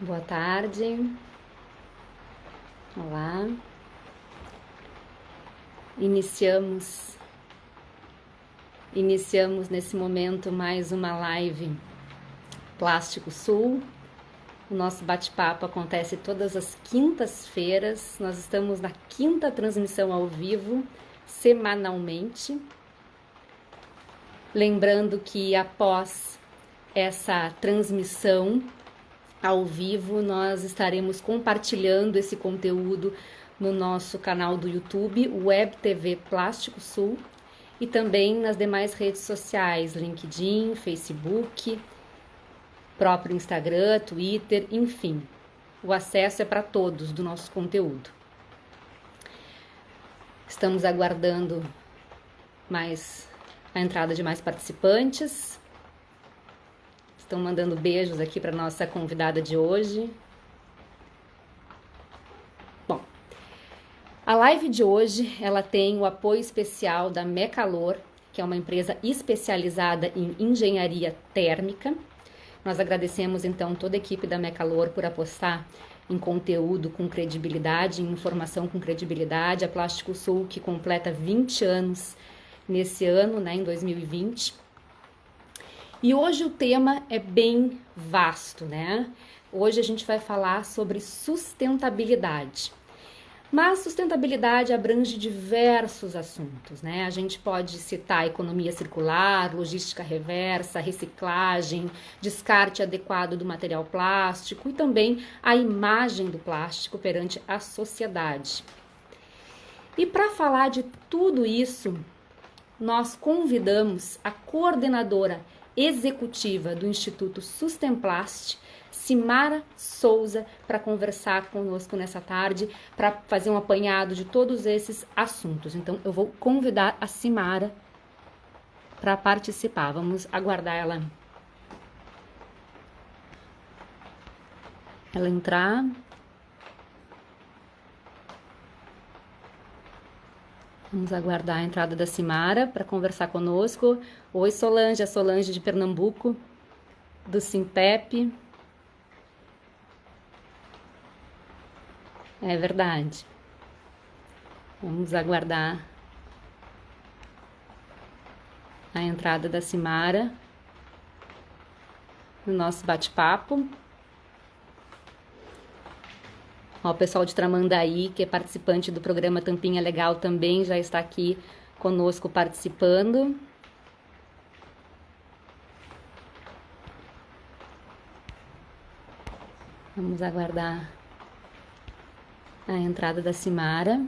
Boa tarde. Olá. Iniciamos nesse momento mais uma live Plástico Sul. O nosso bate-papo acontece todas as quintas-feiras. Nós estamos na quinta transmissão ao vivo, semanalmente. Lembrando que após essa transmissão ao vivo, nós estaremos compartilhando esse conteúdo no nosso canal do YouTube, Web TV Plástico Sul, e também nas demais redes sociais, LinkedIn, Facebook, próprio Instagram, Twitter, enfim. O acesso é para todos do nosso conteúdo. Estamos aguardando a entrada de mais participantes. Estão mandando beijos aqui para nossa convidada de hoje. Bom, a live de hoje, ela tem o apoio especial da Mecalor, que é uma empresa especializada em engenharia térmica. Nós agradecemos então toda a equipe da Mecalor por apostar em conteúdo com credibilidade, em informação com credibilidade. A Plástico Sul, que completa 20 anos nesse ano, em 2020. E hoje o tema é bem vasto, Hoje a gente vai falar sobre sustentabilidade. Mas sustentabilidade abrange diversos assuntos, A gente pode citar economia circular, logística reversa, reciclagem, descarte adequado do material plástico e também a imagem do plástico perante a sociedade. E para falar de tudo isso, nós convidamos a coordenadora executiva do Instituto Sustemplast, Simara Souza, para conversar conosco nessa tarde, para fazer um apanhado de todos esses assuntos. Então, eu vou convidar a Simara para participar. Vamos aguardar ela entrar. Vamos aguardar a entrada da Simara para conversar conosco. Oi, Solange, a Solange de Pernambuco, do Simpep. É verdade. Vamos aguardar a entrada da Simara no nosso bate-papo. O pessoal de Tramandaí, que é participante do programa Tampinha Legal, também já está aqui conosco participando. Vamos aguardar a entrada da Simara.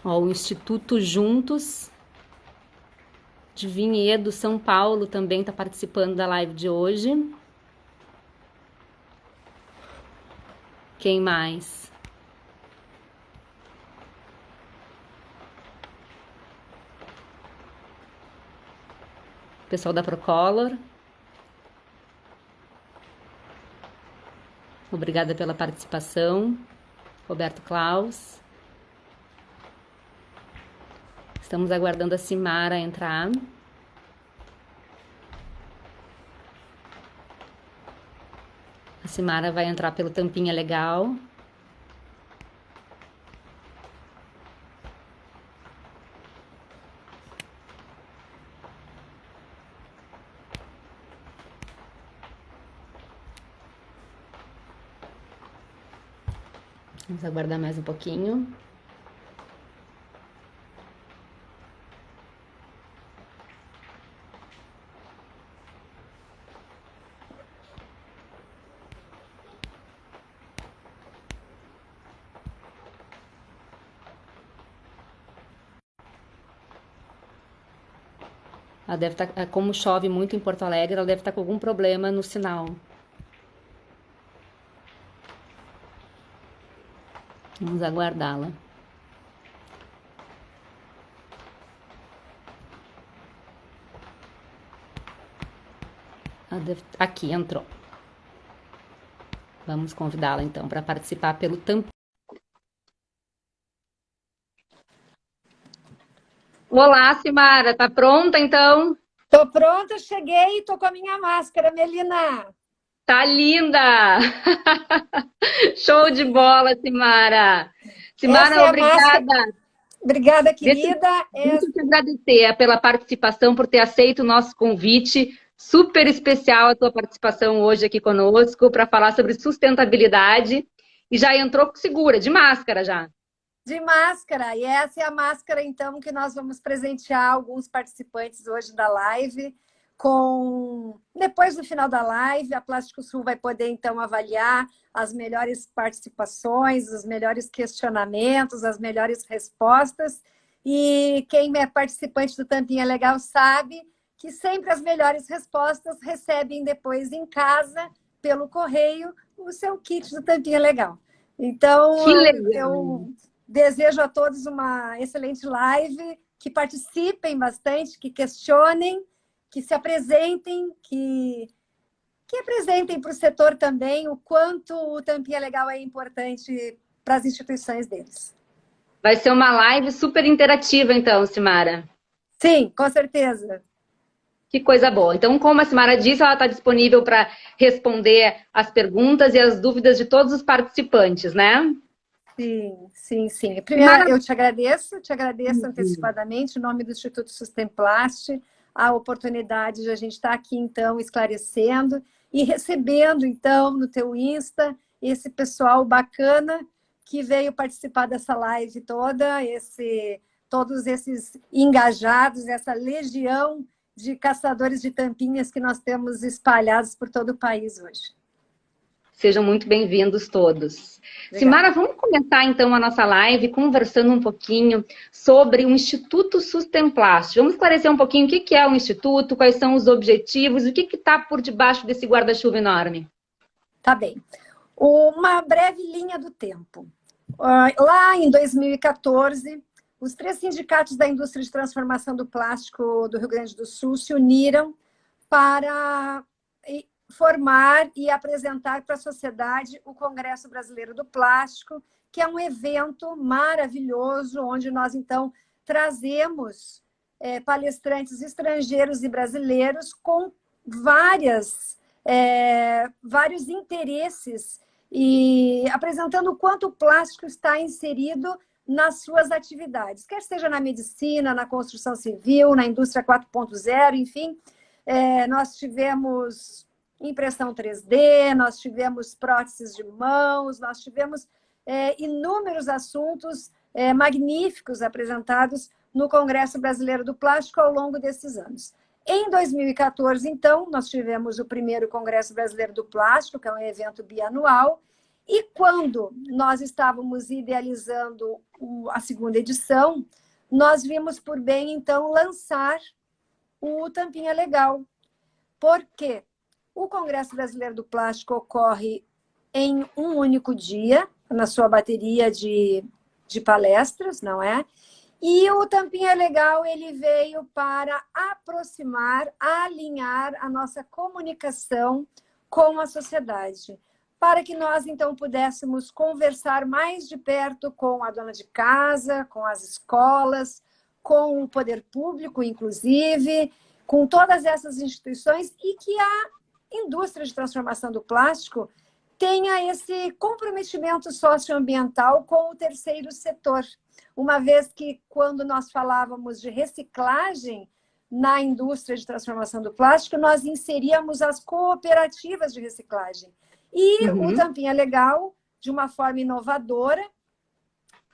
O Instituto Juntos de Vinhedo, São Paulo, também está participando da live de hoje. Quem mais? Pessoal da Procolor. Obrigada pela participação. Roberto Klaus. Estamos aguardando a Simara entrar. A Simara vai entrar pelo Tampinha Legal. Vamos aguardar mais um pouquinho. Ela deve estar, como chove muito em Porto Alegre, ela deve estar com algum problema no sinal. Vamos aguardá-la. Aqui, entrou. Vamos convidá-la, então, para participar pelo Tampinha. Olá, Simara, tá pronta, então? Tô pronta, cheguei, tô com a minha máscara, Melina. Tá linda! Show de bola, Simara! Essa Simara, é a máscara. obrigada! Obrigada, Deixa, querida. deixa eu te agradecer pela participação, por ter aceito o nosso convite. Super especial a tua participação hoje aqui conosco para falar sobre sustentabilidade. E já entrou segura, de máscara já. De máscara. E essa é a máscara, então, que nós vamos presentear alguns participantes hoje da live. Depois do final da live, a Plástico Sul vai poder, então, avaliar as melhores participações, os melhores questionamentos, as melhores respostas. E quem é participante do Tampinha Legal sabe que sempre as melhores respostas recebem depois em casa, pelo correio, o seu kit do Tampinha Legal. Então, Que legal! eu desejo a todos uma excelente live, que participem bastante, que questionem, que se apresentem, que apresentem para o setor também o quanto o Tampinha Legal é importante para as instituições deles. Vai ser uma live super interativa, então, Simara. Sim, com certeza. Que coisa boa. Então, como a Simara disse, ela está disponível para responder as perguntas e as dúvidas de todos os participantes, né? Sim, sim, sim. Primeiro, Simara, eu te agradeço antecipadamente, em nome do Instituto Sustemplast, a oportunidade de a gente estar aqui, então, esclarecendo e recebendo, então, no teu Insta, esse pessoal bacana que veio participar dessa live toda, todos esses engajados, essa legião de caçadores de tampinhas que nós temos espalhados por todo o país hoje. sejam muito bem-vindos todos. Obrigada. Simara, vamos começar então a nossa live conversando um pouquinho sobre o Instituto Sustemplast. Vamos esclarecer um pouquinho o que é o Instituto, quais são os objetivos, o que está por debaixo desse guarda-chuva enorme. Tá bem. Uma breve linha do tempo. Lá em 2014, os 3 sindicatos da indústria de transformação do plástico do Rio Grande do Sul se uniram para formar e apresentar para a sociedade o Congresso Brasileiro do Plástico, que é um evento maravilhoso, onde nós, então, trazemos palestrantes estrangeiros e brasileiros com vários interesses e apresentando o quanto o plástico está inserido nas suas atividades, quer seja na medicina, na construção civil, na indústria 4.0, enfim. Nós tivemos impressão 3D, nós tivemos próteses de mãos, nós tivemos inúmeros assuntos magníficos apresentados no Congresso Brasileiro do Plástico ao longo desses anos. Em 2014, então, nós tivemos o primeiro Congresso Brasileiro do Plástico, que é um evento bianual, e quando nós estávamos idealizando a segunda edição, nós vimos por bem, então, lançar o Tampinha Legal. Por quê? O Congresso Brasileiro do Plástico ocorre em um único dia, na sua bateria de palestras, não é? E o Tampinha Legal ele veio para aproximar, alinhar a nossa comunicação com a sociedade, para que nós, então, pudéssemos conversar mais de perto com a dona de casa, com as escolas, com o poder público, inclusive, com todas essas instituições, e que a indústria de transformação do plástico tenha esse comprometimento socioambiental com o terceiro setor. Uma vez que, quando nós falávamos de reciclagem na indústria de transformação do plástico, nós inseríamos as cooperativas de reciclagem. E o Tampinha Legal, de uma forma inovadora,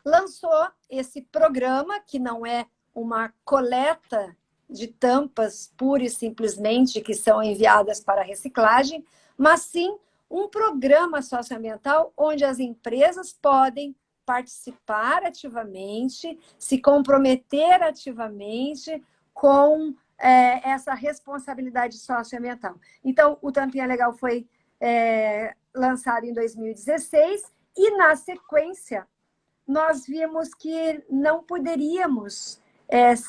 lançou esse programa, que não é uma coleta de tampas pura e simplesmente que são enviadas para reciclagem, mas sim um programa socioambiental onde as empresas podem participar ativamente, se comprometer ativamente com essa responsabilidade socioambiental. Então, o Tampinha Legal foi lançado em 2016 e, na sequência, nós vimos que não poderíamos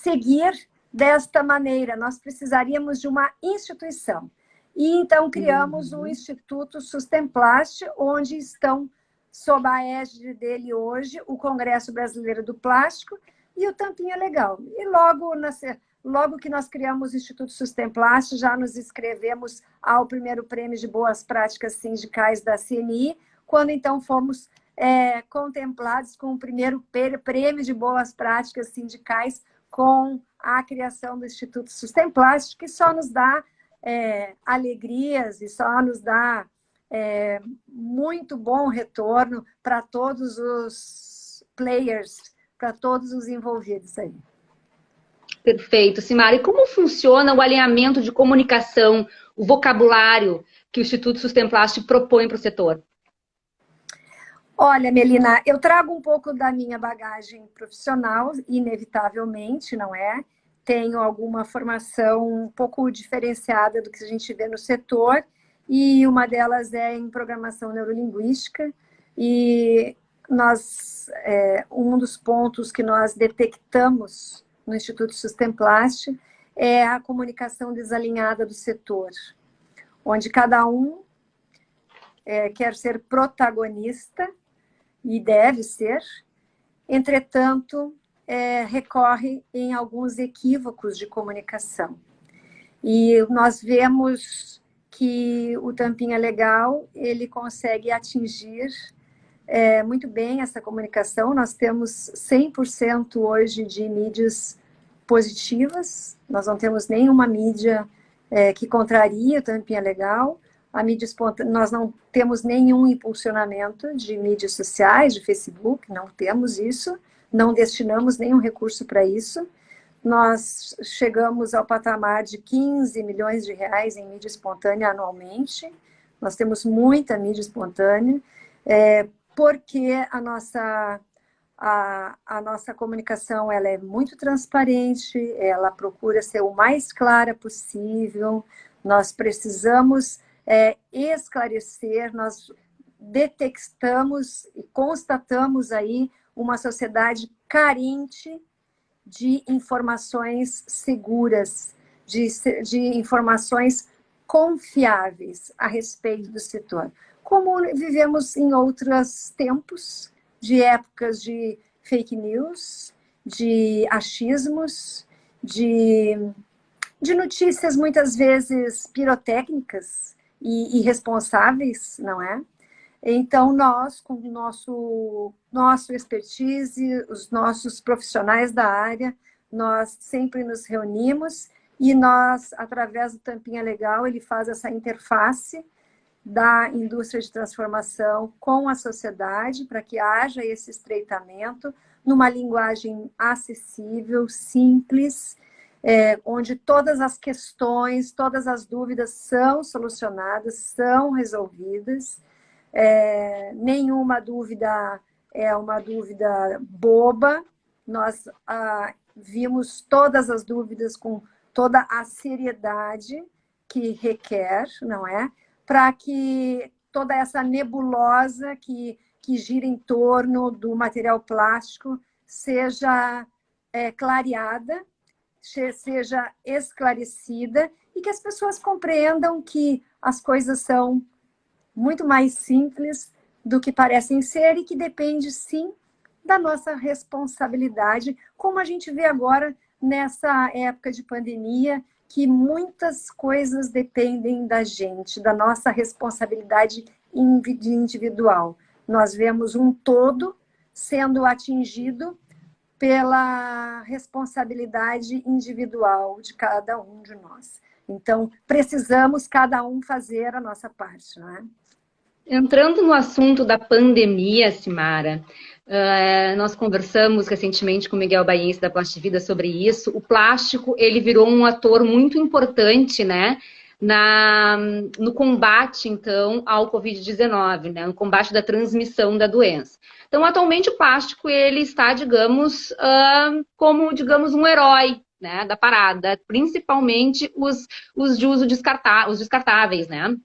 seguir desta maneira, nós precisaríamos de uma instituição. E então criamos o Instituto Sustemplast, onde estão, sob a égide dele hoje, o Congresso Brasileiro do Plástico e o Tampinha Legal. E logo que nós criamos o Instituto Sustemplast, já nos inscrevemos ao primeiro prêmio de boas práticas sindicais da CNI, quando então fomos contemplados com o primeiro prêmio de boas práticas sindicais com a criação do Instituto Sustemplast, que só nos dá alegrias e só nos dá muito bom retorno para todos os players, para todos os envolvidos aí. Perfeito, Simara. E como funciona o alinhamento de comunicação, o vocabulário que o Instituto Sustemplast propõe para o setor? Olha, Melina, eu trago um pouco da minha bagagem profissional, inevitavelmente, não é? Tenho alguma formação um pouco diferenciada do que a gente vê no setor, e uma delas é em programação neurolinguística, e um dos pontos que nós detectamos no Instituto Sustemplast é a comunicação desalinhada do setor, onde cada um quer ser protagonista, e deve ser, entretanto, recorre em alguns equívocos de comunicação. E nós vemos que o Tampinha Legal, ele consegue atingir muito bem essa comunicação. Nós temos 100% hoje de mídias positivas, nós não temos nenhuma mídia que contraria o Tampinha Legal. A mídia espontânea, nós não temos nenhum impulsionamento de mídias sociais, de Facebook, não temos isso, não destinamos nenhum recurso para isso. Nós chegamos ao patamar de 15 milhões de reais em mídia espontânea anualmente. Nós temos muita mídia espontânea, porque a nossa comunicação ela é muito transparente, ela procura ser o mais clara possível. Nós precisamos esclarecer, nós detectamos e constatamos aí uma sociedade carente de informações seguras, de informações confiáveis a respeito do setor. Como vivemos em outros tempos, de épocas de fake news, de achismos, de notícias muitas vezes pirotécnicas e irresponsáveis, não é? Então, nós, com o nosso expertise, os nossos profissionais da área, nós sempre nos reunimos e nós, através do Tampinha Legal, ele faz essa interface da indústria de transformação com a sociedade, para que haja esse estreitamento numa linguagem acessível, simples, onde todas as questões, todas as dúvidas são solucionadas, são resolvidas. Nenhuma dúvida é uma dúvida boba. Nós vimos todas as dúvidas com toda a seriedade que requer, não é? Para que toda essa nebulosa que gira em torno do material plástico seja clareada, seja esclarecida e que as pessoas compreendam que as coisas são muito mais simples do que parecem ser e que depende, sim, da nossa responsabilidade, como a gente vê agora nessa época de pandemia, que muitas coisas dependem da gente, da nossa responsabilidade individual. Nós vemos um todo sendo atingido pela responsabilidade individual de cada um de nós. Então, precisamos cada um fazer a nossa parte, não é? Entrando no assunto da pandemia, Simara, nós conversamos recentemente com o Miguel Baiense da Plastivida sobre isso. O plástico, ele virou um ator muito importante, né? No combate, então, ao Covid-19, né? No combate da transmissão da doença. Então, atualmente, o plástico, ele está, digamos, como, digamos, um herói, né, da parada, principalmente os de uso os descartáveis, né?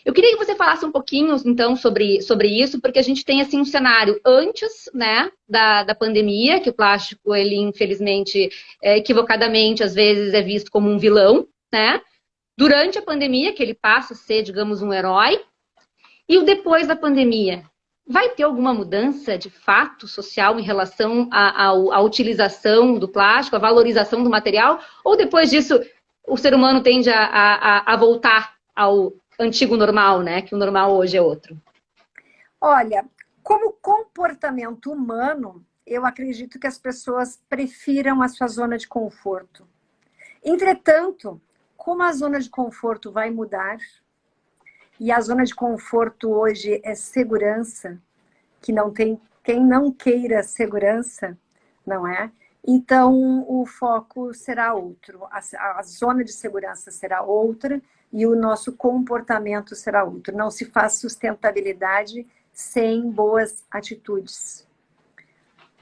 Eu queria que você falasse um pouquinho, então, sobre isso, porque a gente tem, assim, um cenário antes, né, da pandemia, que o plástico, ele, infelizmente, equivocadamente, às vezes, é visto como um vilão, né? durante a pandemia, que ele passa a ser, digamos, um herói, e o depois da pandemia. Vai ter alguma mudança de fato social em relação à utilização do plástico, à valorização do material? Ou depois disso o ser humano tende a voltar ao antigo normal, né? Que o normal hoje é outro? Olha, como comportamento humano, eu acredito que as pessoas prefiram a sua zona de conforto. Entretanto, como a zona de conforto vai mudar, e a zona de conforto hoje é segurança, que não tem quem não queira segurança, não é? Então, o foco será outro, a zona de segurança será outra e o nosso comportamento será outro. Não se faz sustentabilidade sem boas atitudes.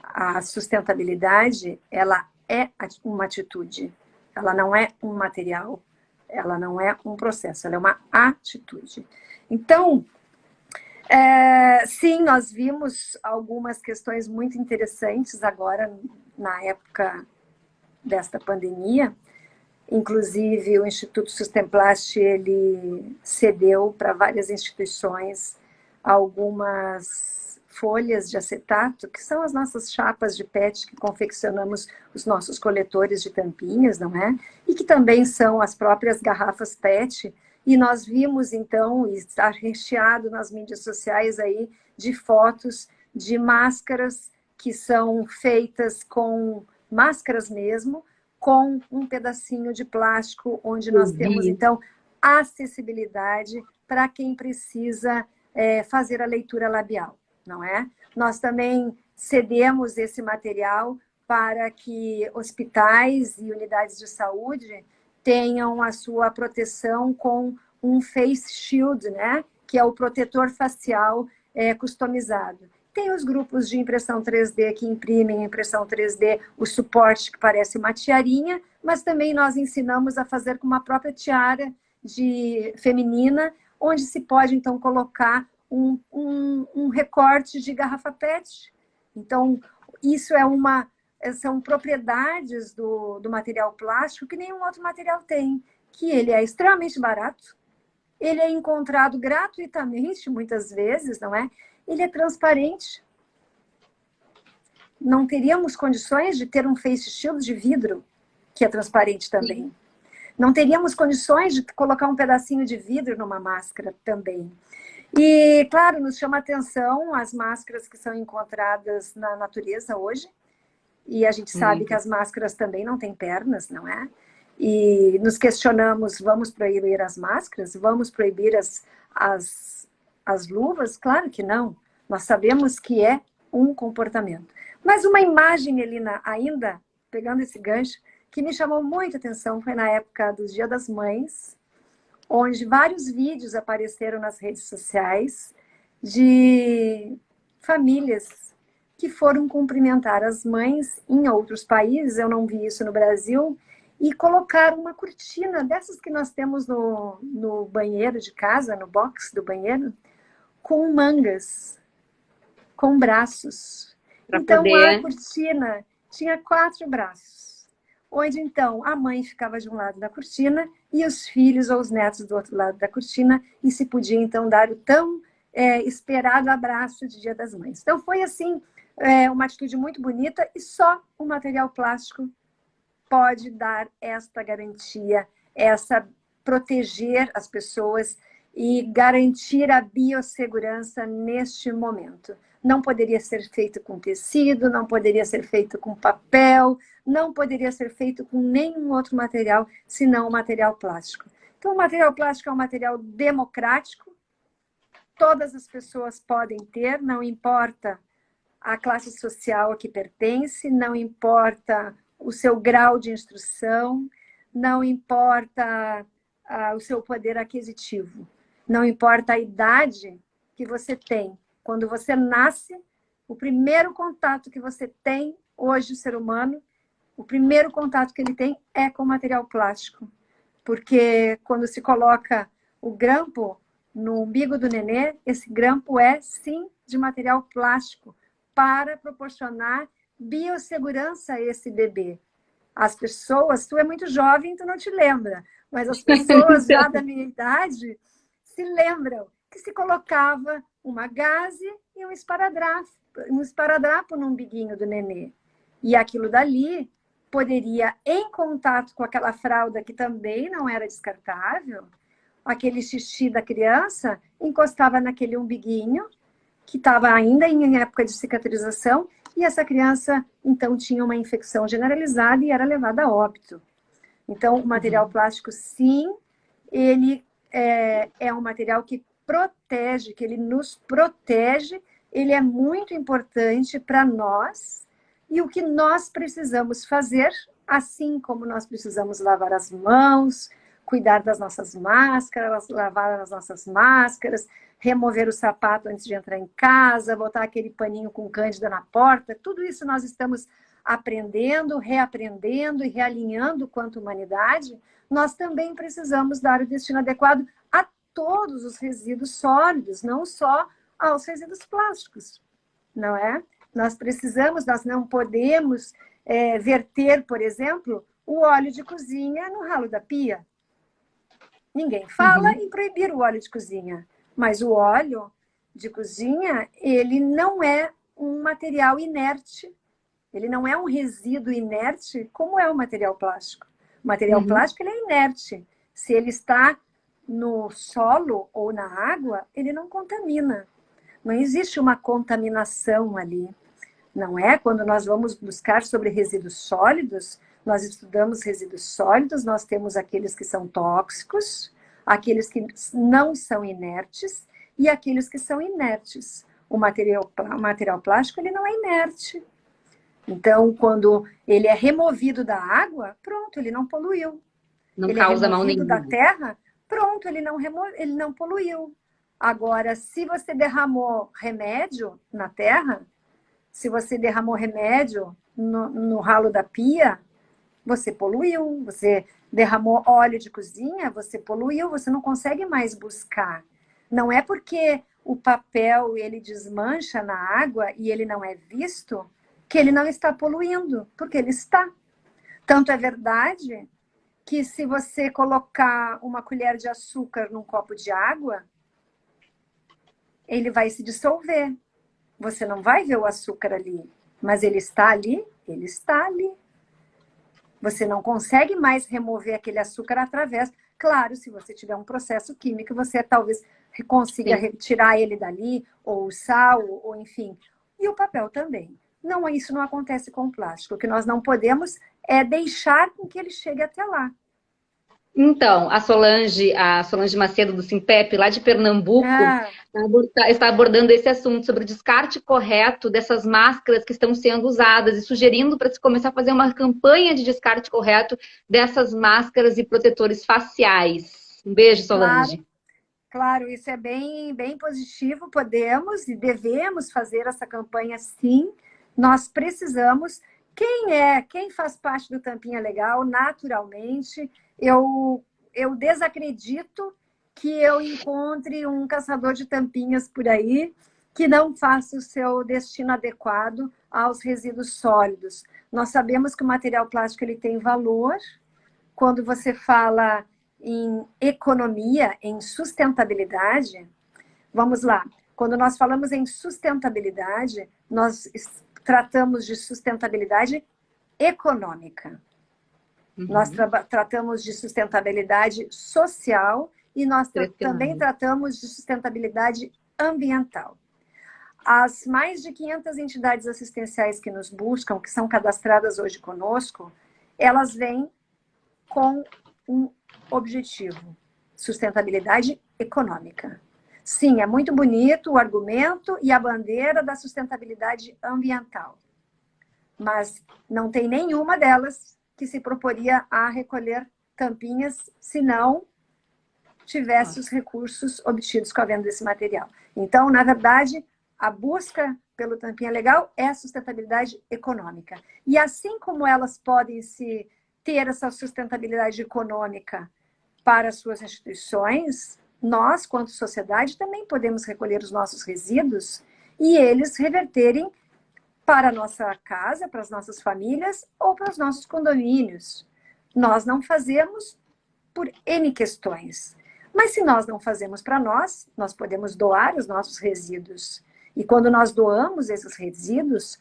A sustentabilidade, ela é uma atitude, ela não é um material, ela não é um processo, ela é uma atitude. Então, sim, nós vimos algumas questões muito interessantes agora, na época desta pandemia. Inclusive, o Instituto Sustemplast, ele cedeu para várias instituições algumas folhas de acetato, que são as nossas chapas de PET que confeccionamos os nossos coletores de tampinhas, não é? E que também são as próprias garrafas PET. E nós vimos, então, e está recheado nas mídias sociais aí, de fotos de máscaras que são feitas com máscaras mesmo, com um pedacinho de plástico, onde nós temos, então, acessibilidade para quem precisa fazer a leitura labial, não é? Nós também cedemos esse material para que hospitais e unidades de saúde tenham a sua proteção com um face shield, né? Que é o protetor facial customizado. Tem os grupos de impressão 3D que imprimem impressão 3D, o suporte que parece uma tiarinha, mas também nós ensinamos a fazer com uma própria tiara feminina, onde se pode, então, colocar um recorte de garrafa PET. Então, isso são propriedades do material plástico que nenhum outro material tem, que ele é extremamente barato, ele é encontrado gratuitamente, muitas vezes, não é? Ele é transparente. Não teríamos condições de ter um face shield de vidro, que é transparente também. Sim. Não teríamos condições de colocar um pedacinho de vidro numa máscara também. E, claro, nos chama a atenção as máscaras que são encontradas na natureza hoje. E a gente sabe que as máscaras também não têm pernas, não é? E nos questionamos, vamos proibir as máscaras? Vamos proibir as luvas? Claro que não. Nós sabemos que é um comportamento. Mas uma imagem, Elina, ainda, pegando esse gancho, que me chamou muita atenção foi na época do Dia das Mães, onde vários vídeos apareceram nas redes sociais de famílias que foram cumprimentar as mães em outros países, eu não vi isso no Brasil, e colocaram uma cortina dessas que nós temos no banheiro de casa, no box do banheiro, com mangas, com braços. Então, a cortina tinha 4 braços, onde, então, a mãe ficava de um lado da cortina e os filhos ou os netos do outro lado da cortina, e se podia, então, dar o tão esperado abraço de Dia das Mães. Então, foi, assim, uma atitude muito bonita e só o material plástico pode dar esta garantia, proteger as pessoas e garantir a biossegurança neste momento. Não poderia ser feito com tecido, não poderia ser feito com papel, não poderia ser feito com nenhum outro material, senão o material plástico. Então, o material plástico é um material democrático, todas as pessoas podem ter, não importa a classe social a que pertence, não importa o seu grau de instrução, não importa o seu poder aquisitivo, não importa a idade que você tem. Quando você nasce, o primeiro contato que você tem, hoje, o ser humano, o primeiro contato que ele tem é com material plástico. Porque quando se coloca o grampo no umbigo do nenê, esse grampo é, sim, de material plástico, para proporcionar biossegurança a esse bebê. As pessoas, tu é muito jovem, tu não te lembra, mas as pessoas já da minha idade se lembram que se colocava uma gaze e um esparadrapo no umbiguinho do nenê. E aquilo dali poderia, em contato com aquela fralda que também não era descartável, aquele xixi da criança encostava naquele umbiguinho, que estava ainda em época de cicatrização, e essa criança, então, tinha uma infecção generalizada e era levada a óbito. Então, o material plástico, sim, ele é um material que protege, que ele nos protege, ele é muito importante para nós, e o que nós precisamos fazer, assim como nós precisamos lavar as mãos, cuidar das nossas máscaras, lavar as nossas máscaras, remover o sapato antes de entrar em casa, botar aquele paninho com cândida na porta, tudo isso nós estamos aprendendo, reaprendendo e realinhando quanto humanidade. Nós também precisamos dar o destino adequado a todos os resíduos sólidos, não só aos resíduos plásticos, não é? Nós não podemos verter, por exemplo, o óleo de cozinha no ralo da pia. Ninguém fala em proibir o óleo de cozinha, mas o óleo de cozinha, ele não é um material inerte, ele não é um resíduo inerte como é o material plástico. O material plástico ele é inerte. Se ele está no solo ou na água, ele não contamina. Não existe uma contaminação ali. Não é? Quando nós vamos buscar sobre resíduos sólidos, nós estudamos resíduos sólidos, nós temos aqueles que são tóxicos, aqueles que não são inertes e aqueles que são inertes. O material plástico ele não é inerte. Então, quando ele é removido da água, pronto, ele não poluiu. Não ele causa é mal removido nenhum. da terra, pronto, ele não poluiu. Agora, se você derramou remédio na terra, se você derramou remédio no ralo da pia, você poluiu. Você derramou óleo de cozinha, você poluiu. Você não consegue mais buscar. Não é porque o papel ele desmancha na água e ele não é visto que ele não está poluindo, porque ele está. Tanto é verdade que se você colocar uma colher de açúcar num copo de água, ele vai se dissolver. Você não vai ver o açúcar ali, mas ele está ali, ele está ali. Você não consegue mais remover aquele açúcar através... Claro, se você tiver um processo químico, você talvez consiga retirar ele dali, ou o sal, ou enfim. E o papel também. Não, isso não acontece com o plástico. O que nós não podemos é deixar com que ele chegue até lá. Então, a Solange Macedo do Simpep, lá de Pernambuco, está abordando esse assunto sobre o descarte correto dessas máscaras que estão sendo usadas e sugerindo para se começar a fazer uma campanha de descarte correto dessas máscaras e protetores faciais. Um beijo, Solange. Claro, isso é bem, bem positivo. Podemos e devemos fazer essa campanha, sim. Nós precisamos. Quem faz parte do Tampinha Legal, naturalmente, eu desacredito que eu encontre um caçador de tampinhas por aí que não faça o seu destino adequado aos resíduos sólidos. Nós sabemos que o material plástico ele tem valor. Quando você fala em economia, em sustentabilidade, vamos lá. Quando nós falamos em sustentabilidade, nós tratamos de sustentabilidade econômica. Nós tratamos de sustentabilidade social e nós também tratamos de sustentabilidade ambiental. As mais de 500 entidades assistenciais que nos buscam, que são cadastradas hoje conosco, elas vêm com um objetivo: sustentabilidade econômica. Sim, é muito bonito o argumento e a bandeira da sustentabilidade ambiental, mas não tem nenhuma delas que se proporia a recolher tampinhas se não tivesse os recursos obtidos com a venda desse material. Então, na verdade, a busca pelo Tampinha Legal é a sustentabilidade econômica. E assim como elas podem ter essa sustentabilidade econômica para as suas instituições, nós, quanto sociedade, também podemos recolher os nossos resíduos e eles reverterem para a nossa casa, para as nossas famílias ou para os nossos condomínios. Nós não fazemos por N questões. Mas se nós não fazemos para nós, nós podemos doar os nossos resíduos. E quando nós doamos esses resíduos,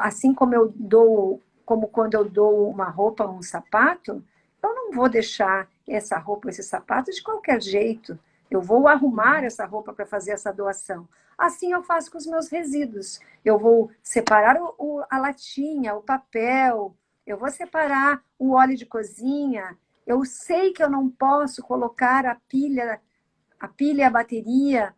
assim como eu dou, como quando eu dou uma roupa ou um sapato, eu não vou deixar essa roupa, esse sapato de qualquer jeito. Eu vou arrumar essa roupa para fazer essa doação. Assim eu faço com os meus resíduos. Eu vou separar a latinha, o papel, eu vou separar o óleo de cozinha. Eu sei que eu não posso colocar a pilha e a bateria,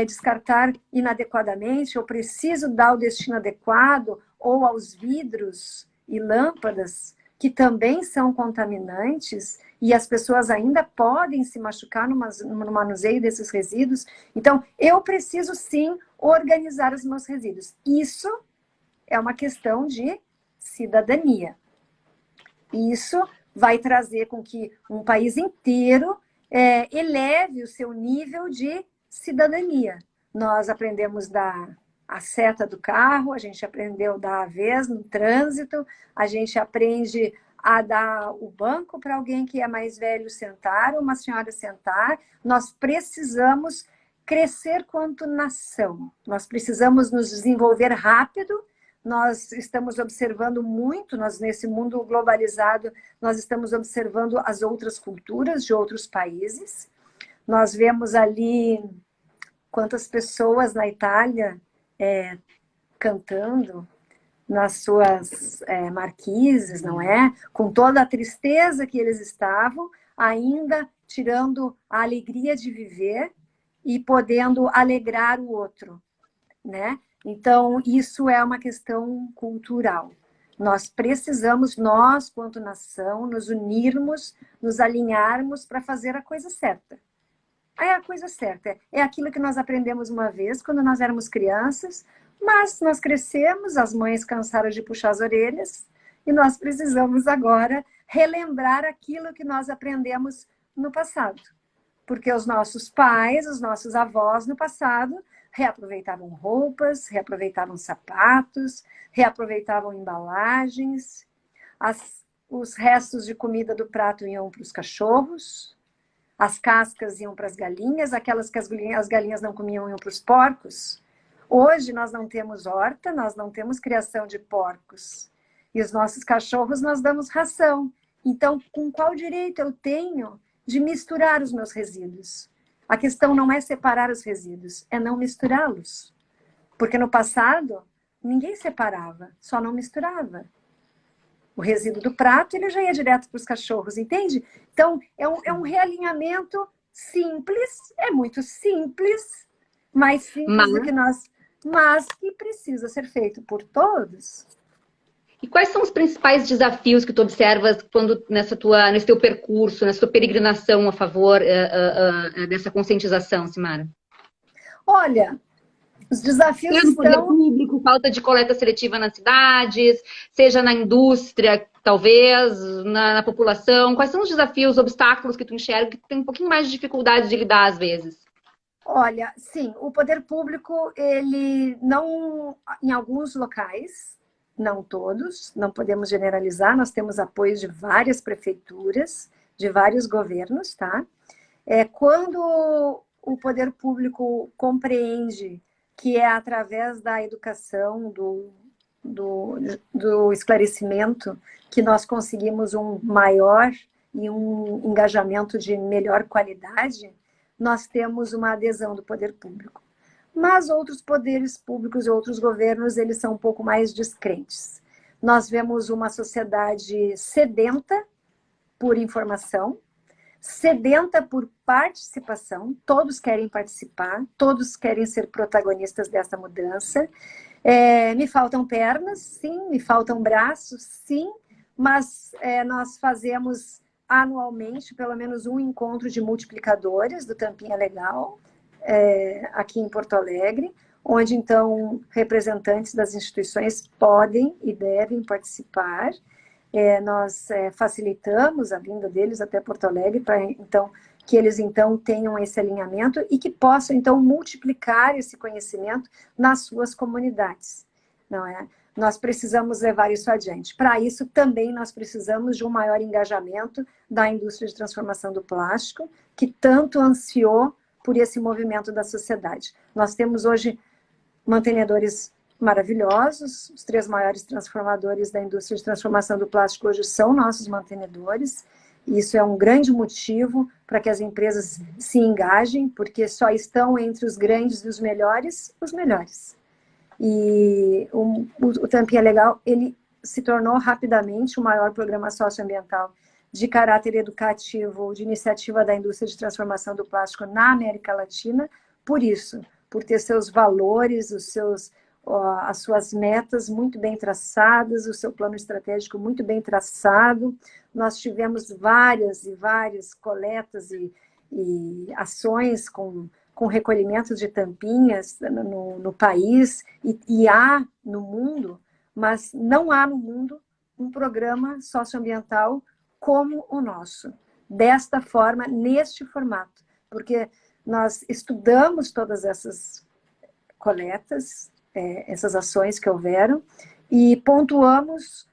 descartar inadequadamente. Eu preciso dar o destino adequado, ou aos vidros e lâmpadas, que também são contaminantes, e as pessoas ainda podem se machucar no manuseio desses resíduos. Então, eu preciso sim organizar os meus resíduos. Isso é uma questão de cidadania. Isso vai trazer com que um país inteiro eleve o seu nível de cidadania. Nós aprendemos a seta do carro, a gente aprendeu a dar a vez no trânsito, a gente aprende a dar o banco para alguém que é mais velho sentar, uma senhora sentar. Nós precisamos crescer quanto nação, nós precisamos nos desenvolver rápido. Nós estamos observando muito, nesse mundo globalizado, nós estamos observando as outras culturas de outros países. Nós vemos ali quantas pessoas na Itália cantando nas suas marquises, não é? Com toda a tristeza que eles estavam, ainda tirando a alegria de viver e podendo alegrar o outro, né? Então, isso é uma questão cultural. Nós precisamos, nós, quanto nação, nos unirmos, nos alinharmos para fazer a coisa certa. É a coisa certa. É aquilo que nós aprendemos uma vez, quando nós éramos crianças, mas nós crescemos, as mães cansaram de puxar as orelhas, e nós precisamos agora relembrar aquilo que nós aprendemos no passado. Porque os nossos pais, os nossos avós no passado, reaproveitavam roupas, reaproveitavam sapatos, reaproveitavam embalagens, os restos de comida do prato iam para os cachorros, as cascas iam para as galinhas, aquelas que as galinhas não comiam iam para os porcos. Hoje nós não temos horta, nós não temos criação de porcos. E os nossos cachorros nós damos ração. Então, com qual direito eu tenho de misturar os meus resíduos? A questão não é separar os resíduos, é não misturá-los. Porque no passado, ninguém separava, só não misturava. O resíduo do prato, ele já ia direto para os cachorros, entende? Então, é um realinhamento simples, é muito simples, mais simples do que nós, mas que precisa ser feito por todos. E quais são os principais desafios que tu observas quando nesse teu percurso, nessa tua peregrinação a favor dessa conscientização, Simara? Olha, os desafios seja no poder público, falta de coleta seletiva nas cidades, seja na indústria, talvez, na população. Quais são os desafios, obstáculos que tu enxerga que tu tem um pouquinho mais de dificuldade de lidar às vezes? Olha, sim, o poder público, ele não, em alguns locais, não todos, não podemos generalizar, nós temos apoio de várias prefeituras, de vários governos, tá? Quando o poder público compreende que é através da educação, do esclarecimento, que nós conseguimos um maior e um engajamento de melhor qualidade, nós temos uma adesão do poder público. Mas outros poderes públicos e outros governos, eles são um pouco mais descrentes. Nós vemos uma sociedade sedenta por informação, sedenta por participação, todos querem participar, todos querem ser protagonistas dessa mudança. Me faltam pernas, sim, me faltam braços, sim, mas nós fazemos anualmente pelo menos um encontro de multiplicadores do Tampinha Legal, aqui em Porto Alegre, onde então representantes das instituições podem e devem participar. Nós facilitamos a vinda deles até Porto Alegre para então que eles então tenham esse alinhamento e que possam então multiplicar esse conhecimento nas suas comunidades, não é? nós precisamos levar isso adiante. Para isso, também nós precisamos de um maior engajamento da indústria de transformação do plástico, que tanto ansiou por esse movimento da sociedade. Nós temos hoje mantenedores maravilhosos, os 3 maiores transformadores da indústria de transformação do plástico hoje são nossos mantenedores, e isso é um grande motivo para que as empresas se engajem, porque só estão entre os grandes e os melhores. E o Tampinha Legal, ele se tornou rapidamente o maior programa socioambiental de caráter educativo, de iniciativa da indústria de transformação do plástico na América Latina, por isso, por ter seus valores, as suas metas muito bem traçadas, o seu plano estratégico muito bem traçado. Nós tivemos várias e várias coletas e ações com recolhimento de tampinhas no país, e há no mundo, mas não há no mundo um programa socioambiental como o nosso, desta forma, neste formato, porque nós estudamos todas essas coletas, essas ações que houveram, e pontuamos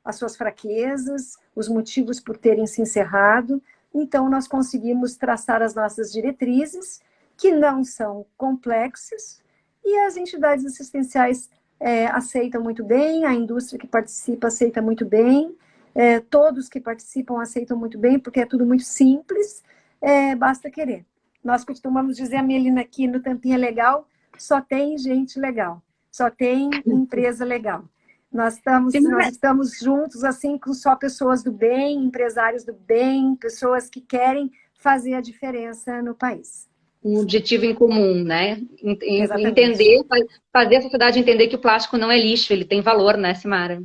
as suas fraquezas, os motivos por terem se encerrado. Então, nós conseguimos traçar as nossas diretrizes, que não são complexas, e as entidades assistenciais aceitam muito bem, a indústria que participa aceita muito bem, todos que participam aceitam muito bem, porque é tudo muito simples, basta querer. Nós costumamos dizer, a Melina, aqui no Tampinha Legal, só tem gente legal, só tem empresa legal. Nós estamos juntos, assim, com só pessoas do bem, empresários do bem, pessoas que querem fazer a diferença no país. Um objetivo em comum, né? Exatamente. Fazer a sociedade entender que o plástico não é lixo, ele tem valor, né, Simara?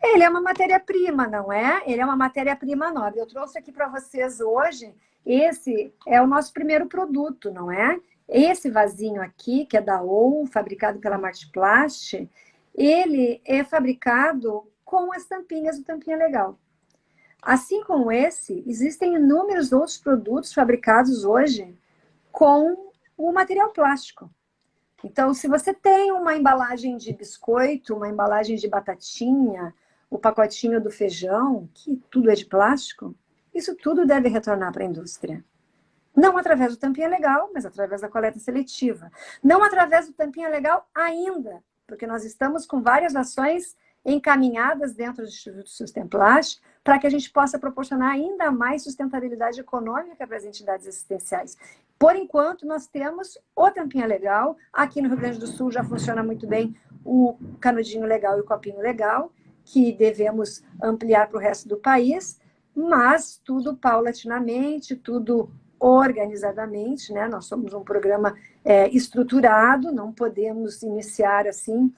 Ele é uma matéria-prima, não é? Ele é uma matéria-prima nobre. Eu trouxe aqui para vocês hoje, esse é o nosso primeiro produto, não é? Esse vasinho aqui, que é da OU, fabricado pela Martiplast, ele é fabricado com as tampinhas do Tampinha Legal. Assim como esse, existem inúmeros outros produtos fabricados hoje com o material plástico. Então, se você tem uma embalagem de biscoito, uma embalagem de batatinha, o pacotinho do feijão, que tudo é de plástico, isso tudo deve retornar para a indústria. Não através do Tampinha Legal, mas através da coleta seletiva. Não através do Tampinha Legal ainda, porque nós estamos com várias ações encaminhadas dentro do Instituto Sustemplast para que a gente possa proporcionar ainda mais sustentabilidade econômica para as entidades assistenciais. Por enquanto, nós temos o Tampinha Legal. Aqui no Rio Grande do Sul já funciona muito bem o Canudinho Legal e o Copinho Legal, que devemos ampliar para o resto do país, mas tudo paulatinamente, tudo organizadamente, né? Nós somos um programa estruturado, não podemos iniciar assim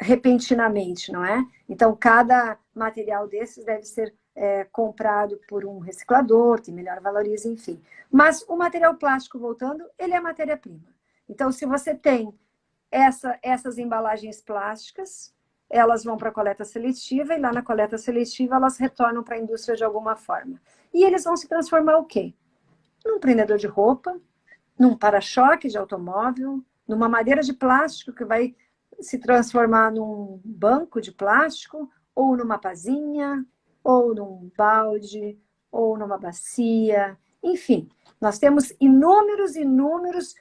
repentinamente, não é? Então, cada material desses deve ser comprado por um reciclador, que melhor valoriza, enfim. Mas o material plástico, voltando, ele é matéria-prima. Então, se você tem essas embalagens plásticas, elas vão para a coleta seletiva, e lá na coleta seletiva elas retornam para a indústria de alguma forma. E eles vão se transformar o quê? Num prendedor de roupa, num para-choque de automóvel, numa madeira de plástico que vai se transformar num banco de plástico, ou numa pazinha, ou num balde, ou numa bacia, enfim. Nós temos inúmeros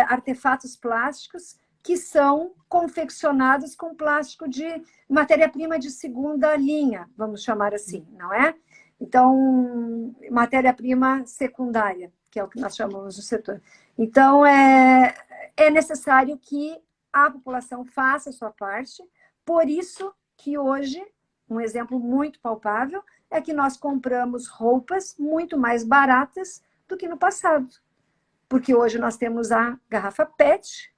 artefatos plásticos que são confeccionados com plástico de matéria-prima de segunda linha, vamos chamar assim, não é? Então, matéria-prima secundária, que é o que nós chamamos no setor. Então, é necessário que a população faça a sua parte, por isso que hoje, um exemplo muito palpável, é que nós compramos roupas muito mais baratas do que no passado. Porque hoje nós temos a garrafa PET,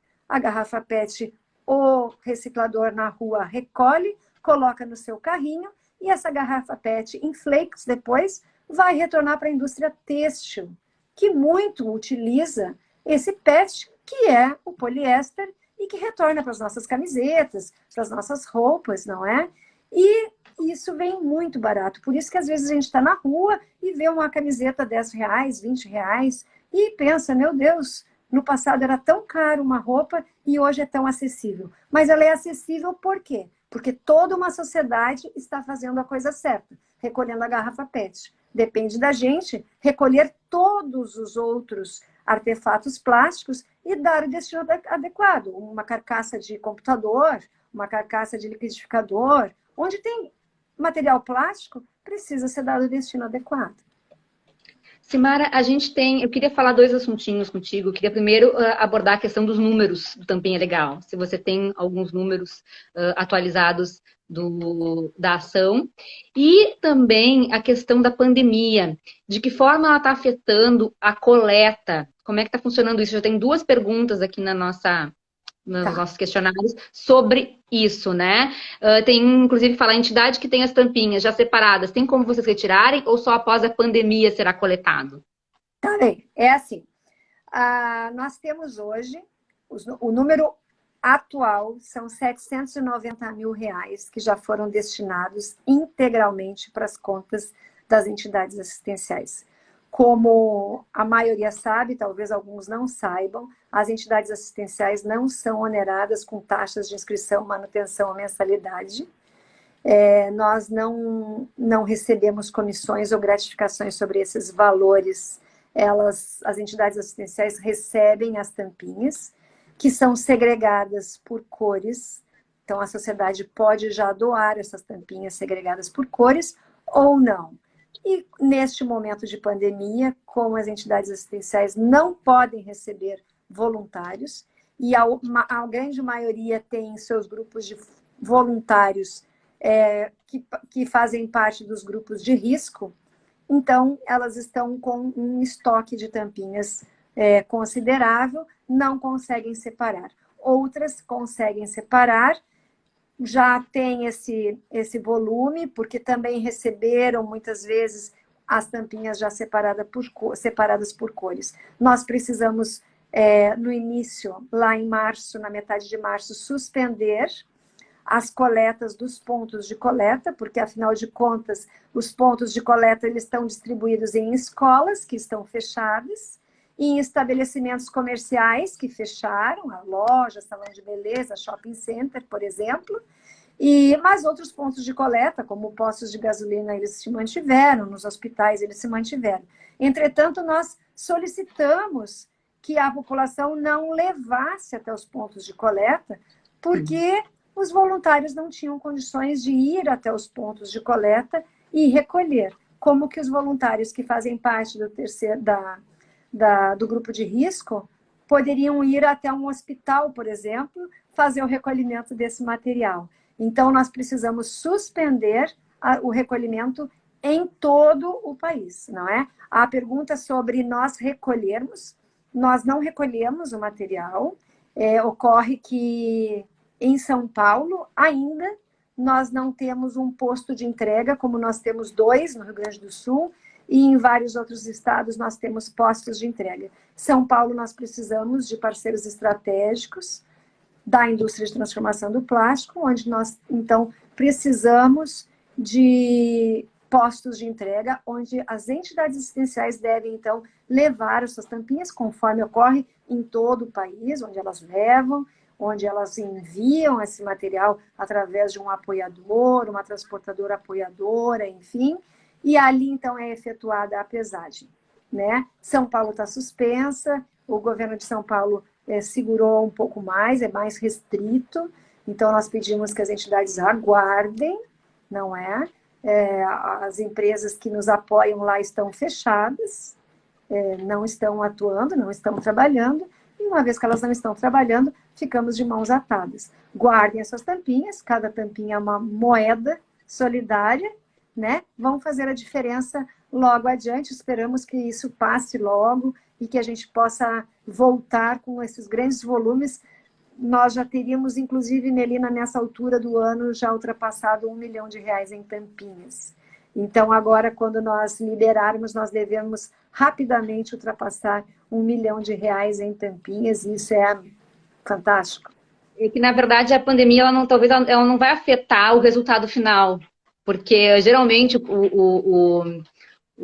o reciclador na rua recolhe, coloca no seu carrinho, e essa garrafa PET em flakes depois vai retornar para a indústria têxtil, que muito utiliza esse PET, que é o poliéster, e que retorna para as nossas camisetas, para as nossas roupas, não é? E isso vem muito barato. Por isso que às vezes a gente está na rua e vê uma camiseta R$10, R$20, e pensa, meu Deus, No passado era tão caro uma roupa e hoje é tão acessível. Mas ela é acessível por quê? Porque toda uma sociedade está fazendo a coisa certa, recolhendo a garrafa PET. Depende da gente recolher todos os outros artefatos plásticos e dar o destino adequado. Uma carcaça de computador, uma carcaça de liquidificador, onde tem material plástico, precisa ser dado o destino adequado. Simara, eu queria falar dois assuntinhos contigo. Eu queria primeiro abordar a questão dos números do Tampinha Legal. Se você tem alguns números atualizados da ação. E também a questão da pandemia. De que forma ela está afetando a coleta? Como é que está funcionando isso? Já tem duas perguntas aqui nos nossos questionários sobre isso, né? Tem, inclusive, falar a entidade que tem as tampinhas já separadas, tem como vocês retirarem ou só após a pandemia será coletado? Tá bem, é assim. Nós temos hoje, o número atual são R$790 mil que já foram destinados integralmente para as contas das entidades assistenciais. Como a maioria sabe, talvez alguns não saibam, as entidades assistenciais não são oneradas com taxas de inscrição, manutenção ou mensalidade. Nós não recebemos comissões ou gratificações sobre esses valores. As entidades assistenciais recebem as tampinhas, que são segregadas por cores. Então, a sociedade pode já doar essas tampinhas segregadas por cores ou não. E neste momento de pandemia, como as entidades assistenciais não podem receber voluntários, e a grande maioria tem seus grupos de voluntários que fazem parte dos grupos de risco, então elas estão com um estoque de tampinhas considerável, não conseguem separar. Outras conseguem separar, já tem esse volume, porque também receberam, muitas vezes, as tampinhas já separadas por cores. Nós precisamos, no início, lá em março, na metade de março, suspender as coletas dos pontos de coleta, porque, afinal de contas, os pontos de coleta eles estão distribuídos em escolas, que estão fechadas, e em estabelecimentos comerciais que fecharam, a loja, salão de beleza, shopping center, por exemplo, mas outros pontos de coleta, como postos de gasolina, eles se mantiveram, nos hospitais eles se mantiveram. Entretanto, nós solicitamos que a população não levasse até os pontos de coleta, porque os voluntários não tinham condições de ir até os pontos de coleta e recolher. Como que os voluntários que fazem parte do grupo de risco poderiam ir até um hospital, por exemplo, fazer o recolhimento desse material. Então, nós precisamos suspender o recolhimento em todo o país, não é? A pergunta sobre nós recolhermos, nós não recolhemos o material, ocorre que em São Paulo ainda nós não temos um posto de entrega, como nós temos 2 no Rio Grande do Sul, e em vários outros estados nós temos postos de entrega. São Paulo nós precisamos de parceiros estratégicos da indústria de transformação do plástico, onde nós, então, precisamos de postos de entrega, onde as entidades assistenciais devem, então, levar as suas tampinhas, conforme ocorre em todo o país, onde elas levam, onde elas enviam esse material através de um apoiador, uma transportadora apoiadora, enfim, e ali, então, é efetuada a pesagem, né? São Paulo está suspensa, o governo de São Paulo segurou um pouco mais, é mais restrito, então nós pedimos que as entidades aguardem, não é? As empresas que nos apoiam lá estão fechadas, não estão atuando, não estão trabalhando, e uma vez que elas não estão trabalhando, ficamos de mãos atadas. Guardem as suas tampinhas, cada tampinha é uma moeda solidária, né? Vão fazer a diferença logo adiante, esperamos que isso passe logo e que a gente possa voltar com esses grandes volumes. Nós já teríamos, inclusive, Melina, nessa altura do ano, já ultrapassado R$1 milhão em tampinhas. Então, agora, quando nós liberarmos, nós devemos rapidamente ultrapassar R$1 milhão em tampinhas, e isso é fantástico. E que, na verdade, a pandemia, talvez ela não vai afetar o resultado final, porque, geralmente,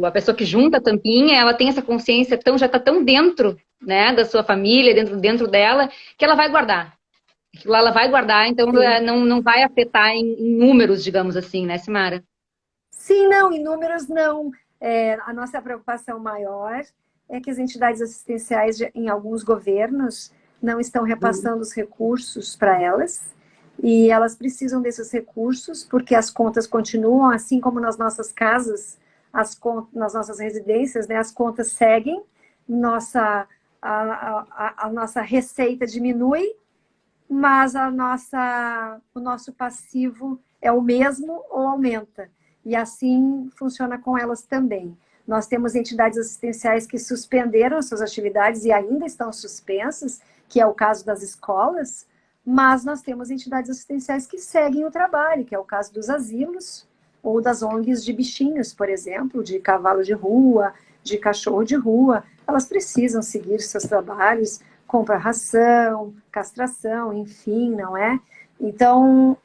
a pessoa que junta a tampinha, ela tem essa consciência, já está tão dentro né, da sua família, dentro dela, que ela vai guardar. Aquilo lá ela vai guardar, então não vai afetar em números, digamos assim, né, Simara? Sim, não, em números não. A nossa preocupação maior é que as entidades assistenciais em alguns governos não estão repassando os recursos para elas, e elas precisam desses recursos porque as contas continuam, assim como nas nossas casas, nas nossas residências, né, as contas seguem, a nossa receita diminui, mas o nosso passivo é o mesmo ou aumenta. E assim funciona com elas também. Nós temos entidades assistenciais que suspenderam suas atividades e ainda estão suspensas, que é o caso das escolas, mas nós temos entidades assistenciais que seguem o trabalho, que é o caso dos asilos ou das ONGs de bichinhos, por exemplo, de cavalo de rua, de cachorro de rua. Elas precisam seguir seus trabalhos, compra ração, castração, enfim, não é? Então,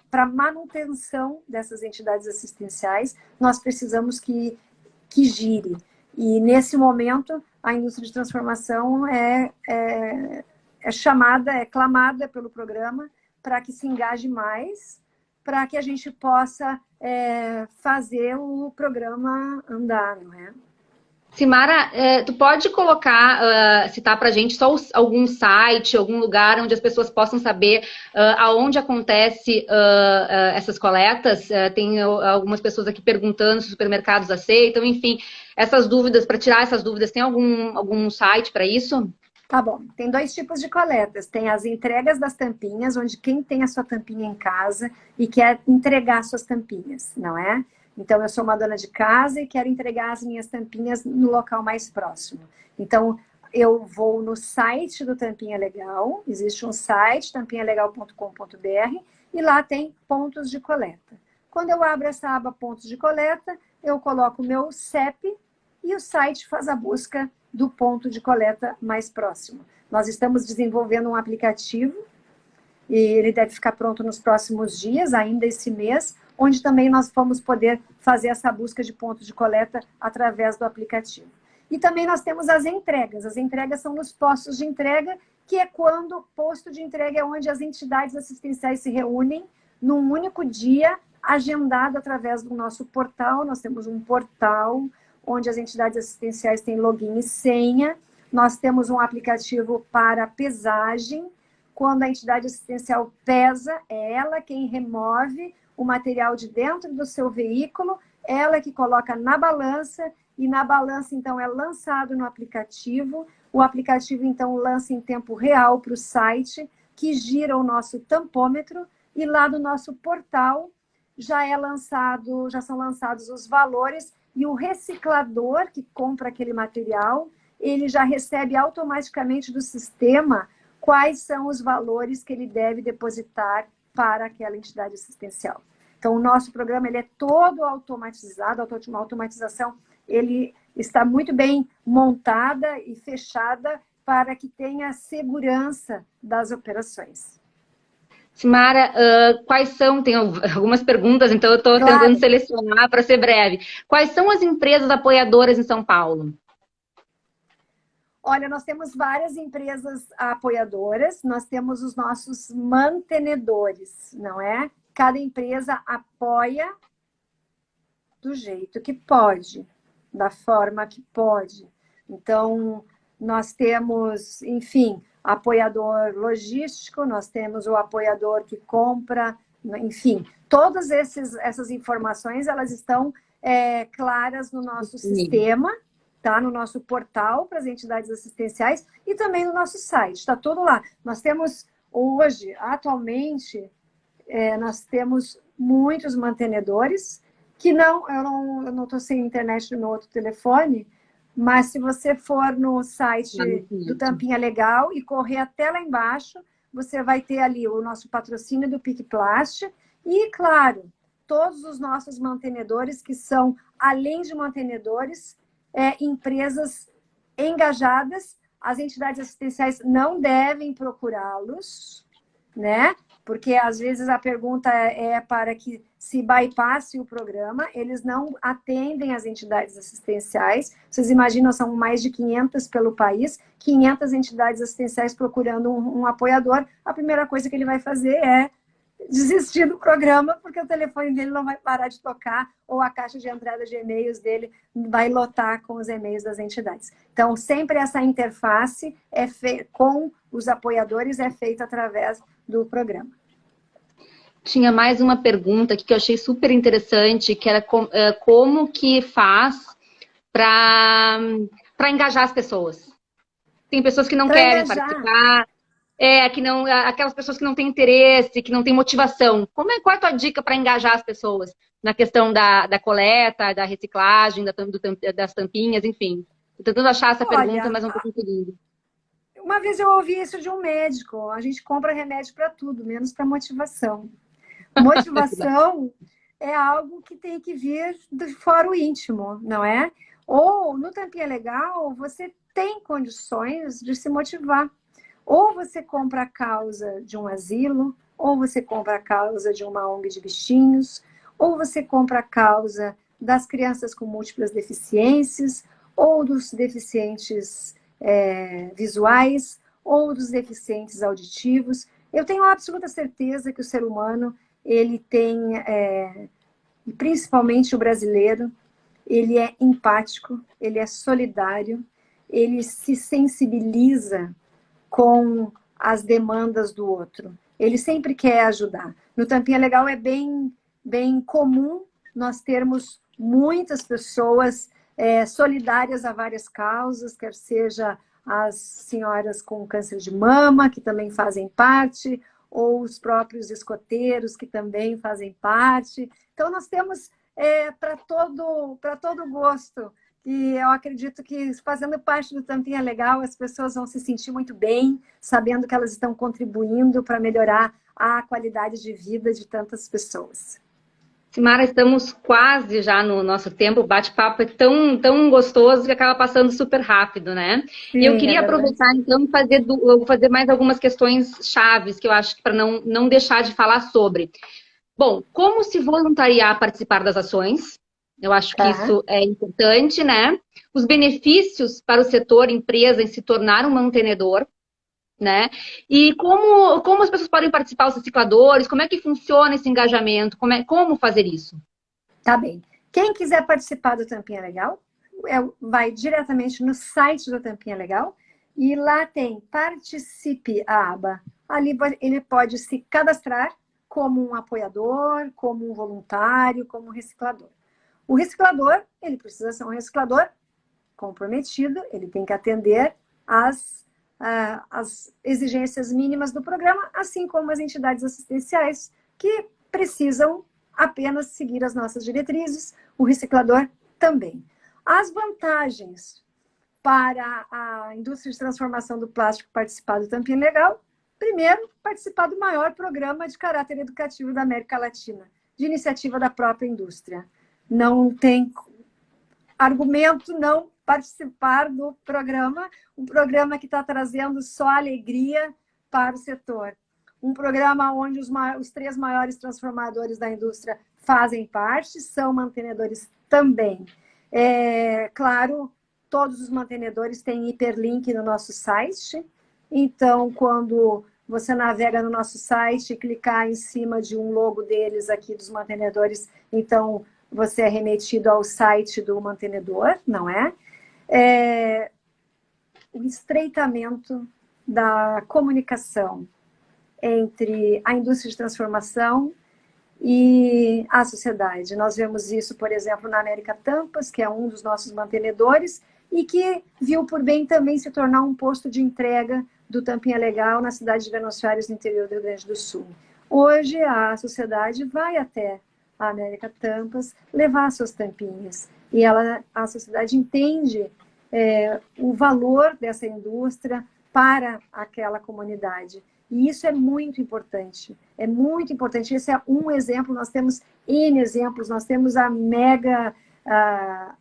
para manutenção dessas entidades assistenciais, nós precisamos que gire. E, nesse momento, a indústria de transformação é clamada pelo programa para que se engaje mais, para que a gente possa fazer o programa andar, não é? Simara, tu pode citar para a gente só algum site, algum lugar onde as pessoas possam saber aonde acontece essas coletas? Tem algumas pessoas aqui perguntando se os supermercados aceitam, enfim, essas dúvidas, para tirar essas dúvidas, tem algum site para isso? Tá bom, tem 2 tipos de coletas. Tem as entregas das tampinhas, onde quem tem a sua tampinha em casa e quer entregar suas tampinhas, não é? Então, eu sou uma dona de casa e quero entregar as minhas tampinhas no local mais próximo. Então, eu vou no site do Tampinha Legal, existe um site, tampinhalegal.com.br, e lá tem pontos de coleta. Quando eu abro essa aba pontos de coleta, eu coloco o meu CEP e o site faz a busca do ponto de coleta mais próximo. Nós estamos desenvolvendo um aplicativo, e ele deve ficar pronto nos próximos dias, ainda esse mês, onde também nós vamos poder fazer essa busca de pontos de coleta através do aplicativo. E também nós temos as entregas. As entregas são nos postos de entrega, que é quando o posto de entrega é onde as entidades assistenciais se reúnem num único dia, agendado através do nosso portal. Nós temos um portal onde as entidades assistenciais têm login e senha. Nós temos um aplicativo para pesagem. Quando a entidade assistencial pesa, é ela quem remove o material de dentro do seu veículo, ela que coloca na balança, e na balança, então, é lançado no aplicativo. O aplicativo, então, lança em tempo real para o site, que gira o nosso tampômetro, e lá no nosso portal já são lançados os valores, e o reciclador que compra aquele material, ele já recebe automaticamente do sistema quais são os valores que ele deve depositar para aquela entidade assistencial. Então, o nosso programa ele é todo automatizado, a automatização ele está muito bem montada e fechada para que tenha segurança das operações. Simara, quais são, tem algumas perguntas, então eu estou tentando selecionar para ser breve. Quais são as empresas apoiadoras em São Paulo? Olha, nós temos várias empresas apoiadoras, nós temos os nossos mantenedores, não é? Cada empresa apoia do jeito que pode, da forma que pode. Então, nós temos, enfim, apoiador logístico, nós temos o apoiador que compra, enfim, todas essas informações, elas estão claras no nosso sistema, tá? No nosso portal para as entidades assistenciais e também no nosso site, está tudo lá. Nós temos hoje, atualmente, nós temos muitos mantenedores que eu não estou sem internet no meu outro telefone, mas se você for no site do Tampinha Legal e correr até lá embaixo, você vai ter ali o nosso patrocínio do PicPlast e, claro, todos os nossos mantenedores que são, além de mantenedores, empresas engajadas. As entidades assistenciais não devem procurá-los, né? porque às vezes a pergunta é para que se bypasse o programa, eles não atendem as entidades assistenciais. Vocês imaginam, são mais de 500 pelo país, 500 entidades assistenciais procurando um apoiador. A primeira coisa que ele vai fazer é desistir do programa, porque o telefone dele não vai parar de tocar, ou a caixa de entrada de e-mails dele vai lotar com os e-mails das entidades. Então, sempre essa interface com os apoiadores é feita através do programa. Tinha mais uma pergunta aqui que eu achei super interessante, que era como que faz para engajar as pessoas. Tem pessoas que não querem participar, que não, aquelas pessoas que não têm interesse, que não têm motivação. Qual é a tua dica para engajar as pessoas na questão da coleta, da reciclagem, das tampinhas, enfim? Estou tentando achar essa pergunta, mas não estou conseguindo. Uma vez eu ouvi isso de um médico. A gente compra remédio para tudo, menos para motivação. Motivação é algo que tem que vir do fora o íntimo, não é? Ou no Tampinha Legal, você tem condições de se motivar. Ou você compra a causa de um asilo, ou você compra a causa de uma ONG de bichinhos, ou você compra a causa das crianças com múltiplas deficiências, ou dos deficientes visuais, ou dos deficientes auditivos. Eu tenho absoluta certeza que o ser humano, ele tem, principalmente o brasileiro, ele é empático, ele é solidário, ele se sensibiliza com as demandas do outro. Ele sempre quer ajudar. No Tampinha Legal é bem comum nós termos muitas pessoas solidárias a várias causas, quer seja as senhoras com câncer de mama, que também fazem parte, ou os próprios escoteiros, que também fazem parte. Então, nós temos para todo gosto. E eu acredito que, fazendo parte do Tampinha Legal, as pessoas vão se sentir muito bem, sabendo que elas estão contribuindo para melhorar a qualidade de vida de tantas pessoas. Simara, estamos quase já no nosso tempo. O bate-papo é tão gostoso que acaba passando super rápido, né? Sim, e eu queria aproveitar, então, e fazer mais algumas questões chaves que eu acho que para não deixar de falar sobre. Bom, como se voluntariar a participar das ações? Eu acho que isso é importante, né? Os benefícios para o setor empresa em se tornar um mantenedor, né? E como as pessoas podem participar, os recicladores, como é que funciona esse engajamento, como fazer isso? Tá bem. Quem quiser participar do Tampinha Legal, vai diretamente no site do Tampinha Legal e lá tem Participe, a aba. Ali ele pode se cadastrar como um apoiador, como um voluntário, como um reciclador. O reciclador, ele precisa ser um reciclador comprometido, ele tem que atender às exigências mínimas do programa, assim como as entidades assistenciais que precisam apenas seguir as nossas diretrizes, o reciclador também. As vantagens para a indústria de transformação do plástico participar do Tampinha Legal: primeiro, participar do maior programa de caráter educativo da América Latina, de iniciativa da própria indústria. Não tem argumento não participar do programa, um programa que está trazendo só alegria para o setor. Um programa onde os 3 maiores transformadores da indústria fazem parte, são mantenedores também. Claro, todos os mantenedores têm hiperlink no nosso site, então, quando você navega no nosso site e clicar em cima de um logo deles aqui, dos mantenedores, então você é remetido ao site do mantenedor, não é? O estreitamento da comunicação entre a indústria de transformação e a sociedade. Nós vemos isso, por exemplo, na América Tampas, que é um dos nossos mantenedores, e que viu por bem também se tornar um posto de entrega do Tampinha Legal na cidade de Venâncio Aires, no interior do Rio Grande do Sul. Hoje, a sociedade vai até a América Tampas levar suas tampinhas. E a sociedade entende o valor dessa indústria para aquela comunidade. E isso é muito importante. É muito importante. Esse é um exemplo. Nós temos N exemplos. Nós temos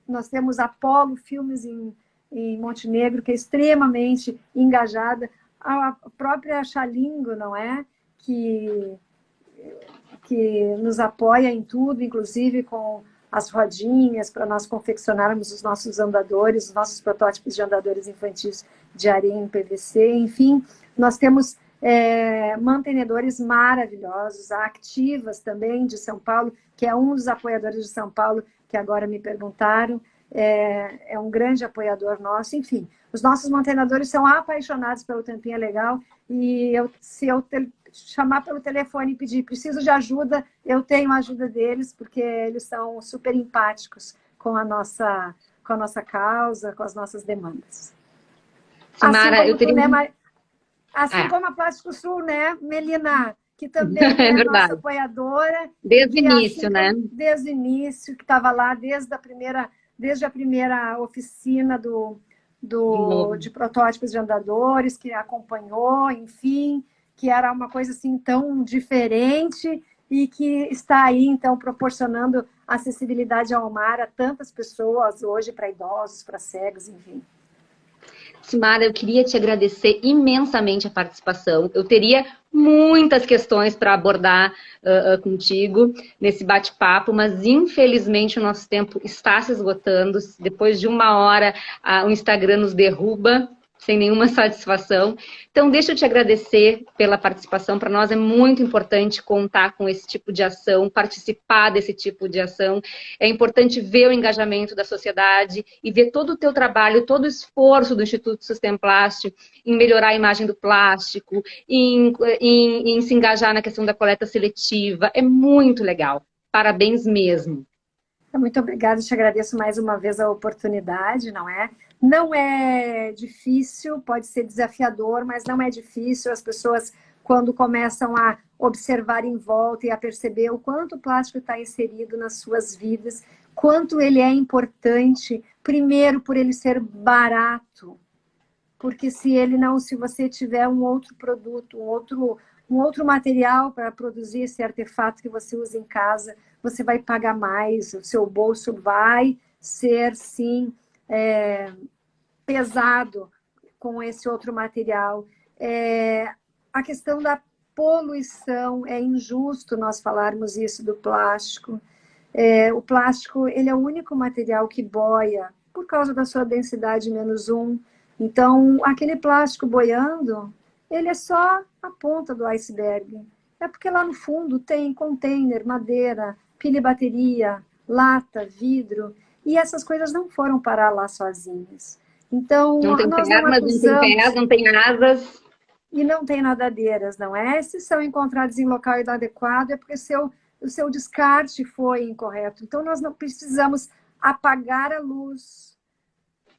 nós temos a Polo Filmes em Montenegro, que é extremamente engajada. A própria Xalingo, não é? que nos apoia em tudo, inclusive com as rodinhas, para nós confeccionarmos os nossos andadores, os nossos protótipos de andadores infantis de areia em PVC, enfim, nós temos mantenedores maravilhosos, a Activas também de São Paulo, que é um dos apoiadores de São Paulo, que agora me perguntaram, é um grande apoiador nosso, enfim, os nossos mantenedores são apaixonados pelo Tampinha Legal, e se eu chamar pelo telefone e pedir, preciso de ajuda, eu tenho a ajuda deles, porque eles são super empáticos com a nossa causa, com as nossas demandas. Simara, eu teria... como a Plástico Sul, né, Melina? Que também é a nossa apoiadora. Desde o início, né? Desde o início, que estava lá desde a primeira oficina de protótipos de andadores, que acompanhou, enfim, que era uma coisa assim tão diferente e que está aí, então, proporcionando acessibilidade ao mar a tantas pessoas hoje, para idosos, para cegos, enfim. Simara, eu queria te agradecer imensamente a participação. Eu teria muitas questões para abordar contigo nesse bate-papo, mas infelizmente o nosso tempo está se esgotando. Depois de 1 hora, o Instagram nos derruba sem nenhuma satisfação. Então, deixa eu te agradecer pela participação. Para nós é muito importante contar com esse tipo de ação, participar desse tipo de ação. É importante ver o engajamento da sociedade e ver todo o teu trabalho, todo o esforço do Instituto Sustemplast em melhorar a imagem do plástico, em se engajar na questão da coleta seletiva. É muito legal. Parabéns mesmo. Muito obrigada, te agradeço mais uma vez a oportunidade, não é? Não é difícil, pode ser desafiador, mas não é difícil. As pessoas, quando começam a observar em volta e a perceber o quanto o plástico está inserido nas suas vidas, quanto ele é importante, primeiro por ele ser barato, porque se você tiver um outro produto, um outro material para produzir esse artefato que você usa em casa, você vai pagar mais, o seu bolso vai ser, sim, pesado com esse outro material. A questão da poluição, é injusto nós falarmos isso do plástico. O plástico, ele é o único material que boia por causa da sua densidade -1. Então, aquele plástico boiando, ele é só a ponta do iceberg. É porque lá no fundo tem container, madeira, pilha e bateria, lata, vidro, e essas coisas não foram parar lá sozinhas. Então, não tem nós pernas, não tem pés, não tem asas. E não tem nadadeiras, não é? Se são encontrados em local inadequado, é porque o seu descarte foi incorreto. Então, nós não precisamos apagar a luz,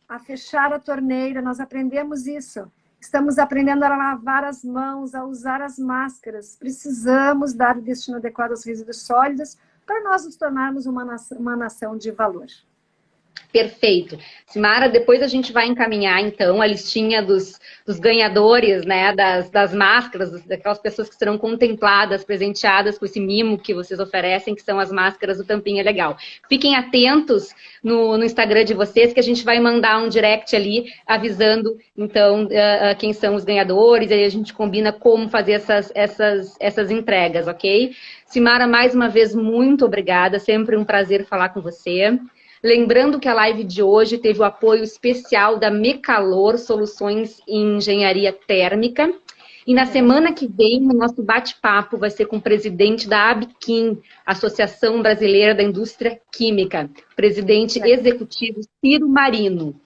a fechar a torneira, nós aprendemos isso. Estamos aprendendo a lavar as mãos, a usar as máscaras. Precisamos dar o destino adequado aos resíduos sólidos para nós nos tornarmos uma nação de valor. Perfeito. Simara, depois a gente vai encaminhar, então, a listinha dos ganhadores, né, das máscaras, daquelas pessoas que serão contempladas, presenteadas com esse mimo que vocês oferecem, que são as máscaras do Tampinha Legal. Fiquem atentos no Instagram de vocês, que a gente vai mandar um direct ali, avisando, então, quem são os ganhadores, aí a gente combina como fazer essas entregas, ok? Simara, mais uma vez, muito obrigada, sempre um prazer falar com você. Lembrando que a live de hoje teve o apoio especial da Mecalor Soluções em Engenharia Térmica. E na semana que vem, o nosso bate-papo vai ser com o presidente da ABQUIM, Associação Brasileira da Indústria Química, presidente executivo Ciro Marino.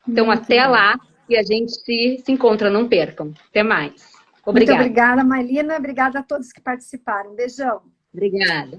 Então, até lá, e a gente se encontra, não percam. Até mais. Obrigada. Muito obrigada, Marlina. Obrigada a todos que participaram. Beijão. Obrigada.